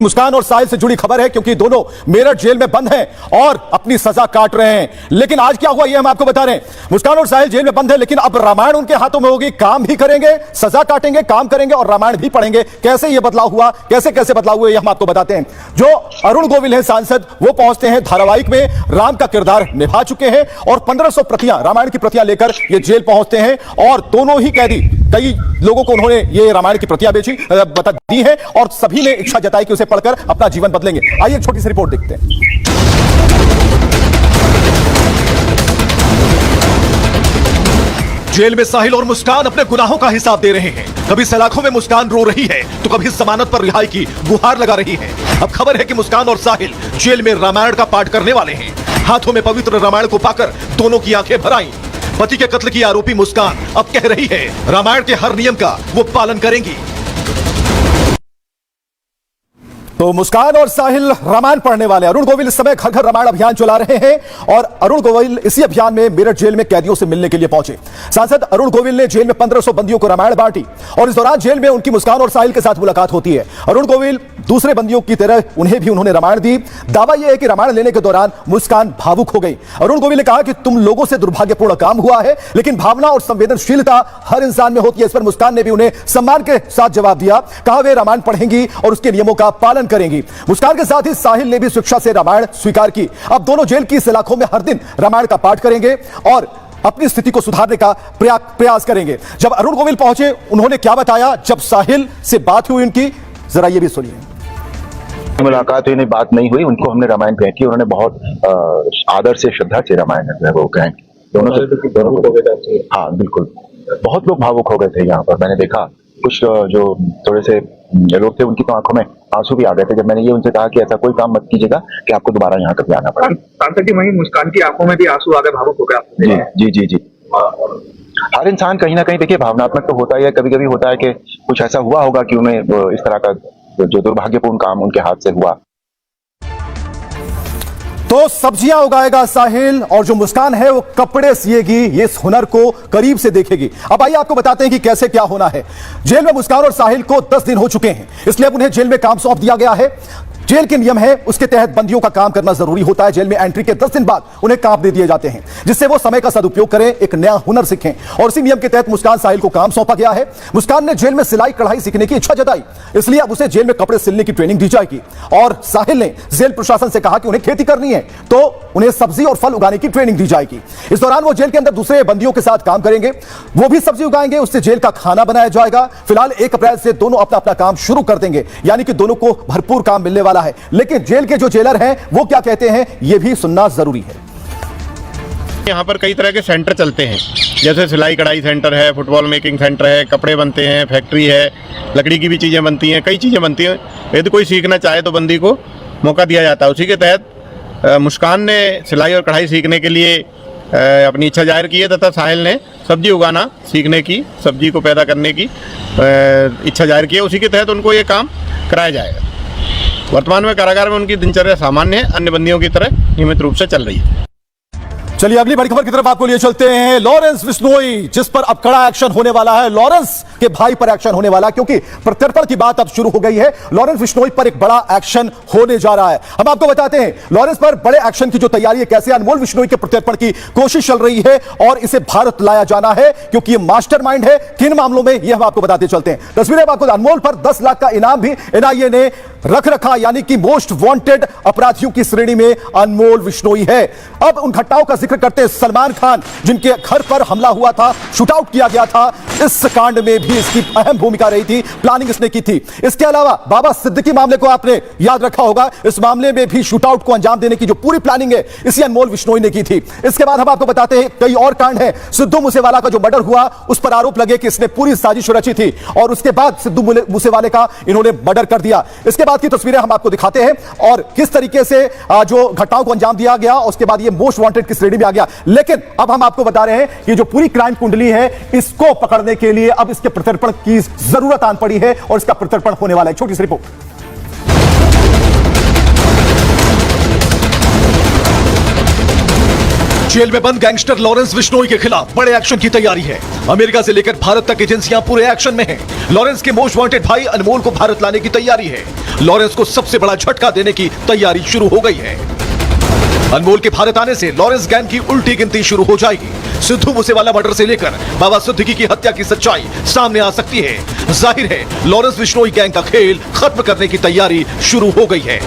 मुस्कान और साहिल से जुड़ी खबर है क्योंकि दोनों मेरठ जेल में बंद हैं और अपनी सजा काट रहे हैं। लेकिन आज क्या हुआ यह हम आपको बता रहे हैं। मुस्कान और साहिल जेल में बंद है लेकिन अब रामायण उनके हाथों में होगी। काम भी करेंगे, सजा काटेंगे, काम करेंगे और रामायण भी पढ़ेंगे। कैसे यह बदलाव हुआ, कैसे कैसे बदलाव हुए, यह हम आपको बताते हैं। जो अरुण गोविल है सांसद, वो पहुंचते हैं धारावाहिक में, राम का किरदार निभा चुके हैं और 1500 प्रतियां, रामायण की प्रतियां लेकर ये जेल पहुंचते हैं और दोनों ही कैदी, कई लोगों को उन्होंने ये रामायण की प्रतियां बता दी है और सभी ने इच्छा जताई कि उसे पढ़कर अपना जीवन बदलेंगे। आइए एक छोटी सी रिपोर्ट देखते हैं। जेल में साहिल और मुस्कान अपने गुनाहों का हिसाब दे रहे हैं। कभी सलाखों में मुस्कान रो रही है तो कभी जमानत पर रिहाई की गुहार लगा रही है। अब खबर है कि मुस्कान और साहिल जेल में रामायण का पाठ करने वाले हैं। हाथों में पवित्र रामायण को पाकर दोनों की आंखें भर आईं। पति के कत्ल की आरोपी मुस्कान अब कह रही है रामायण के हर नियम का वो पालन करेंगी। तो मुस्कान और साहिल रामायण पढ़ने वाले। अरुण गोविल इस समय घर घर रामायण अभियान चला रहे हैं और अरुण गोविल इसी अभियान में मेरठ जेल में कैदियों से मिलने के लिए पहुंचे। सांसद अरुण गोविल ने जेल में 1500 बंदियों को रामायण बांटी और इस दौरान जेल में उनकी मुस्कान और साहिल के साथ मुलाकात होती है। अरुण गोविल दूसरे बंदियों की तरह उन्होंने रामायण दी। दावा यह है कि रामायण लेने के दौरान मुस्कान भावुक हो गई। अरुण गोविल ने कहा कि तुम लोगों से दुर्भाग्यपूर्ण काम हुआ है लेकिन भावना और संवेदनशीलता हर इंसान में होती है। इस पर मुस्कान ने भी उन्हें सम्मान के साथ जवाब दिया। कहा वे रामायण पढ़ेंगी और उसके नियमों का पालन करेंगी। मुस्कान के साथ ही साहिल ने भी शिक्षा से रामायण स्वीकार की। अब दोनों जेल की सलाखों में हर दिन रामायण का पाठ करेंगे और अपनी स्थिति को सुधारने का प्रयास करेंगे। जब अरुण गोविल पहुंचे उन्होंने क्या बताया जब साहिल से बात हुई उनकी, जरा ये भी सुनिए। मुलाकात हुई, नहीं बात नहीं हुई, उनको हमने रामायण भेंट की। उन्होंने बहुत आदर से, श्रद्धा से रामायण जो है वो भेंट की। दोनों से हाँ बिल्कुल, बहुत लोग भावुक हो गए थे यहाँ पर। मैंने देखा कुछ जो थोड़े से लोग थे उनकी तो आंखों में आंसू भी आ गए थे जब मैंने ये उनसे कहा कि ऐसा कोई काम मत कीजिएगा कि आपको दोबारा यहाँ कभी आना पड़े। सांसद जी, वहीं मुस्कान की आंखों में भी आंसू आ गए, भावुक हो गया। जी जी जी। हर इंसान कहीं ना कहीं देखिए भावनात्मक तो होता ही है। कभी कभी होता है कि कुछ ऐसा हुआ होगा कि उन्हें इस तरह का जो दुर्भाग्यपूर्ण काम उनके हाथ से हुआ। तो सब्जियां उगाएगा साहिल और जो मुस्कान है वो कपड़े सिएगी। ये इस हुनर को करीब से देखेगी। अब आइए आपको बताते हैं कि कैसे क्या होना है। जेल में मुस्कान और साहिल को 10 दिन हो चुके हैं, इसलिए अब उन्हें जेल में काम सौंप दिया गया है। जेल के नियम है उसके तहत बंदियों का काम करना जरूरी होता है। जेल में एंट्री के 10 दिन बाद उन्हें काम दे दिए जाते हैं जिससे वो समय का सदुपयोग करें, एक नया हुनर सीखें और उसी नियम के तहत मुस्कान साहिल को काम सौंपा गया है। मुस्कान ने जेल में सिलाई कढ़ाई सीखने की इच्छा जताई, इसलिए अब उसे जेल में कपड़े सिलने की ट्रेनिंग दी जाएगी। और साहिल ने जेल प्रशासन से कहा कि उन्हें खेती करनी है तो उन्हें सब्जी और फल उगाने की ट्रेनिंग दी जाएगी। इस दौरान वो जेल के अंदर दूसरे बंदियों के साथ काम करेंगे, वो भी सब्जी उगाएंगे, उससे जेल का खाना बनाया जाएगा। फिलहाल 1 अप्रैल से दोनों अपना अपना काम शुरू कर देंगे, यानी कि दोनों को भरपूर काम मिलने वाला है। लेकिन जेल के जो जेलर हैं वो क्या कहते हैं यह भी सुनना जरूरी है। यहाँ पर कई तरह के सेंटर चलते हैं, जैसे सिलाई कढ़ाई सेंटर है, फुटबॉल मेकिंग सेंटर है, कपड़े बनते हैं, फैक्ट्री है, लकड़ी की भी चीज़ें बनती हैं, कई चीज़ें बनती हैं। यदि कोई सीखना चाहे तो बंदी को मौका दिया जाता है। उसी के तहत मुस्कान ने सिलाई और कढ़ाई सीखने के लिए अपनी इच्छा जाहिर की है तथा साहिल ने सब्जी उगाना सीखने की, सब्जी को पैदा करने की इच्छा जाहिर की है। उसी के तहत उनको ये काम कराया जाएगा। वर्तमान में कारागार में उनकी दिनचर्या सामान्य है, अन्य बंदियों की तरह नियमित रूप से चल रही है। चलिए अगली बड़ी खबर की तरफ आपको लिए चलते हैं। लॉरेंस बिश्नोई, जिस पर अब कड़ा एक्शन होने वाला है। लॉरेंस के भाई पर एक्शन होने वाला है क्योंकि प्रत्यर्पण की बात अब शुरू हो गई है। लॉरेंस बिश्नोई पर एक बड़ा एक्शन होने जा रहा है। हम आपको बताते हैं लॉरेंस पर बड़े एक्शन की जो तैयारी है, कैसे अनमोल बिश्नोई के प्रत्यर्पण की कोशिश चल रही है और इसे भारत लाया जाना है क्योंकि ये मास्टरमाइंड है। किन मामलों में ये हम आपको बताते चलते हैं। तस्वीरें आपको, अनमोल पर 10 लाख का इनाम भी एनआईए ने रख रखा, यानी कि मोस्ट वांटेड अपराधियों की श्रेणी में अनमोल बिश्नोई है। अब उन घटनाओं का जिक्र करते हैं। सलमान खान जिनके घर पर हमला हुआ था, शूटआउट किया गया था, इस कांड में भी इसकी अहम भूमिका रही थी, प्लानिंग इसने की थी। इसके अलावा बाबा सिद्दीकी मामले को आपने याद रखा होगा, इस मामले में भी शूटआउट को अंजाम देने की जो पूरी प्लानिंग है इसी अनमोल बिश्नोई ने की थी। इसके बाद हम आपको बताते हैं कई और कांड है। सिद्धू मूसेवाला का जो मर्डर हुआ उस पर आरोप लगे कि इसने पूरी साजिश रची थी और उसके बाद सिद्धू मूसेवाले का इन्होंने मर्डर कर दिया। इसके बाद की तस्वीरें हम आपको दिखाते हैं और किस तरीके से जो घटनाओं को अंजाम दिया गया, उसके बाद ये मोस्ट वांटेड की श्रेणी में आ गया। लेकिन अब हम आपको बता रहे हैं कि जो पूरी क्राइम कुंडली है इसको पकड़ने के लिए अब इसके प्रत्यर्पण की जरूरत आन पड़ी है और इसका प्रत्यर्पण होने वाला है। छोटी सी रिपोर्ट। जेल में बंद गैंगस्टर लॉरेंस बिश्नोई के खिलाफ बड़े एक्शन की तैयारी है। अमेरिका से लेकर भारत तक एजेंसियां पूरे एक्शन में हैं। लॉरेंस के मोस्ट वांटेड भाई अनमोल को भारत लाने की तैयारी है। लॉरेंस को सबसे बड़ा झटका देने की तैयारी शुरू हो गई है। अनमोल के भारत आने से लॉरेंस गैंग की उल्टी गिनती शुरू हो जाएगी। सिद्धू मूसेवाला मर्डर से लेकर बाबा सिद्दीकी की हत्या की सच्चाई सामने आ सकती है। जाहिर है लॉरेंस बिश्नोई गैंग का खेल खत्म करने की तैयारी शुरू हो गई है।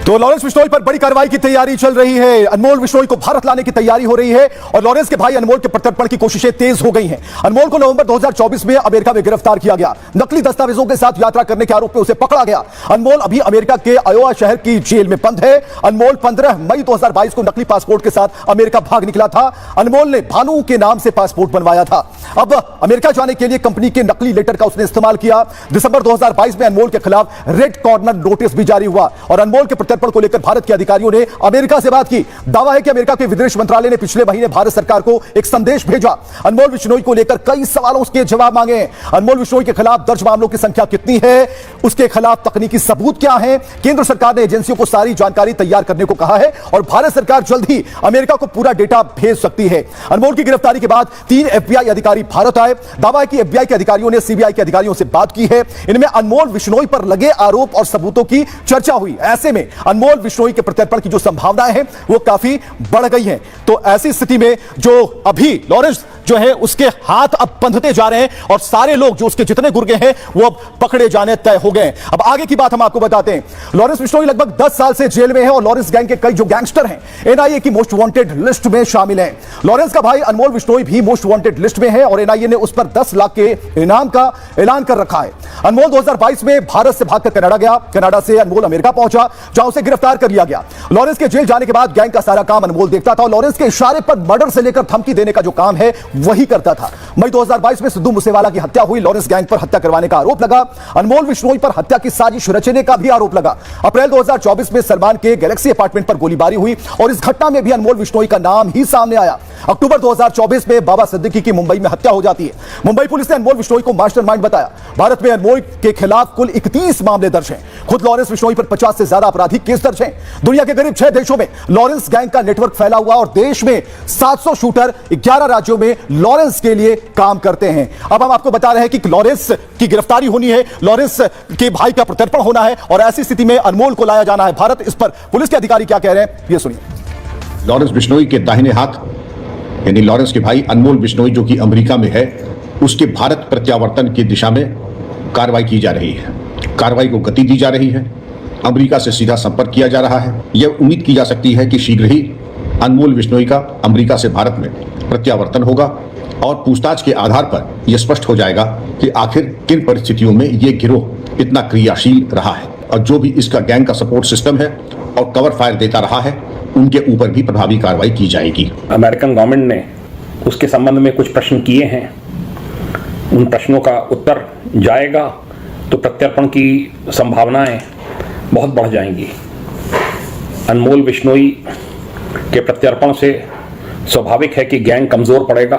तो लॉरेंस बिश्नोई पर बड़ी कार्रवाई की तैयारी चल रही है। अनमोल बिश्नोई को भारत लाने की तैयारी हो रही है और लॉरेंस के भाई अनमोल के प्रत्यर्पण की कोशिशें तेज हो गई हैं। अनमोल को नवंबर 2024 में अमेरिका में गिरफ्तार किया गया। नकली दस्तावेजों के साथ यात्रा करने के आरोप में उसे पकड़ा गया। अनमोल अभी अमेरिका के अयोवा शहर की जेल में बंद है। अनमोल 15 मई 2022 को नकली पासपोर्ट के साथ अमेरिका भाग निकला था। अनमोल ने भानु के नाम से पासपोर्ट बनवाया था। अब अमेरिका जाने के लिए कंपनी के नकली लेटर का उसने इस्तेमाल किया। दिसंबर 2022 में अनमोल के खिलाफ रेड कॉर्नर नोटिस भी जारी हुआ और अनमोल के प्रत्यर्पण को लेकर भारत के अधिकारियों ने अमेरिका से बात की। दावा है कि अमेरिका के विदेश मंत्रालय ने पिछले महीने भारत सरकार को एक संदेश भेजा। अनमोल बिश्नोई को लेकर कई सवालों के जवाब मांगे। अनमोल बिश्नोई के खिलाफ दर्ज मामलों की संख्या कितनी है, उसके खिलाफ तकनीकी सबूत क्या है। केंद्र सरकार ने एजेंसियों को सारी जानकारी तैयार करने को कहा है और भारत सरकार जल्द ही अमेरिका को पूरा डेटा भेज सकती है। अनमोल की गिरफ्तारी के बाद 3 FBI अधिकारी भारत आए। दावा है कि FBI के अधिकारियों ने CBI के अधिकारियों से बात की है। इनमें अनमोल बिश्नोई पर लगे आरोप और सबूतों की चर्चा हुई। ऐसे में अनमोल बिश्नोई के प्रत्यर्पण की जो संभावनाएं हैं वो काफी बढ़ गई हैं। तो ऐसी स्थिति में जो अभी लॉरेंस जो है उसके हाथ अब बंधते जा रहे हैं और सारे लोग जो उसके जितने गुर्गे हैं वो अब पकड़े जाने तय हो गए। अब आगे की बात हम आपको बताते हैं। लॉरेंस बिश्नोई लगभग 10 साल से जेल में है और लॉरेंस गैंग के कई जो गैंगस्टर हैं NIA की मोस्ट वांटेड लिस्ट में शामिल हैं। लॉरेंस का भाई अनमोल बिश्नोई भी मोस्ट वांटेड लिस्ट में है और NIA ने उस पर 10 लाख के इनाम का ऐलान कर रखा है। अनमोल 2022 में भारत से भागकर कनाडा गया। कनाडा से अनमोल अमेरिका पहुंचा जहां उसे गिरफ्तार कर लिया गया। लॉरेंस के जेल जाने के बाद गैंग का सारा काम अनमोल देखता था और लॉरेंस के इशारे पर मर्डर से लेकर धमकी देने का जो काम है वही करता था। मई 2022 में सिद्धू मूसेवाला की हत्या हुई। लॉरेंस गैंग पर हत्या करवाने का आरोप लगा। अनमोल बिश्नोई पर हत्या की साजिश रचने का भी आरोप लगा। अप्रैल 2024 में सलमान के गैलेक्सी अपार्टमेंट पर गोलीबारी हुई और इस घटना में भी अनमोल बिश्नोई का नाम ही सामने आया। अक्टूबर 2024 में बाबा सिद्दीकी की मुंबई में हत्या हो जाती है। मुंबई पुलिस ने अनमोल बिश्नोई को मास्टरमाइंड बताया। भारत में अनमोल के खिलाफ कुल 31 मामले दर्ज हैं। खुद लॉरेंस बिश्नोई पर 50 से ज्यादा आपराधिक केस दर्ज हैं। दुनिया के करीब 6 देशों में लॉरेंस गैंग का नेटवर्क फैला हुआ और देश में 700 शूटर 11 राज्यों में लॉरेंस के लिए काम करते हैं। अब हम आपको बता रहे हैं कि लॉरेंस की गिरफ्तारी होनी है, लॉरेंस के भाई का प्रत्यर्पण होना है और ऐसी स्थिति में अनमोल को लाया जाना है भारत। इस पर पुलिस के अधिकारी क्या कह रहे हैं ये सुनिए। लॉरेंस बिश्नोई के दाहिने हाथ यानी लॉरेंस के भाई अनमोल बिश्नोई जो कि अमेरिका में है, उसके भारत प्रत्यावर्तन की दिशा में कार्रवाई की जा रही है। कार्रवाई को गति दी जा रही है। अमेरिका से सीधा संपर्क किया जा रहा है। यह उम्मीद की जा सकती है कि शीघ्र ही अनमोल बिश्नोई का अमेरिका से भारत में प्रत्यावर्तन होगा और पूछताछ के आधार पर यह स्पष्ट हो जाएगा कि आखिर किन परिस्थितियों में यह गिरोह इतना क्रियाशील रहा है और जो भी इसका गैंग का सपोर्ट सिस्टम है और कवर फायर देता रहा है उनके ऊपर भी प्रभावी कार्रवाई की जाएगी। अमेरिकन गवर्नमेंट ने उसके संबंध में कुछ प्रश्न किए हैं। उन प्रश्नों का उत्तर जाएगा तो प्रत्यर्पण की संभावनाएं बहुत बढ़ जाएंगी। अनमोल बिश्नोई के प्रत्यर्पण से स्वाभाविक है कि गैंग कमज़ोर पड़ेगा।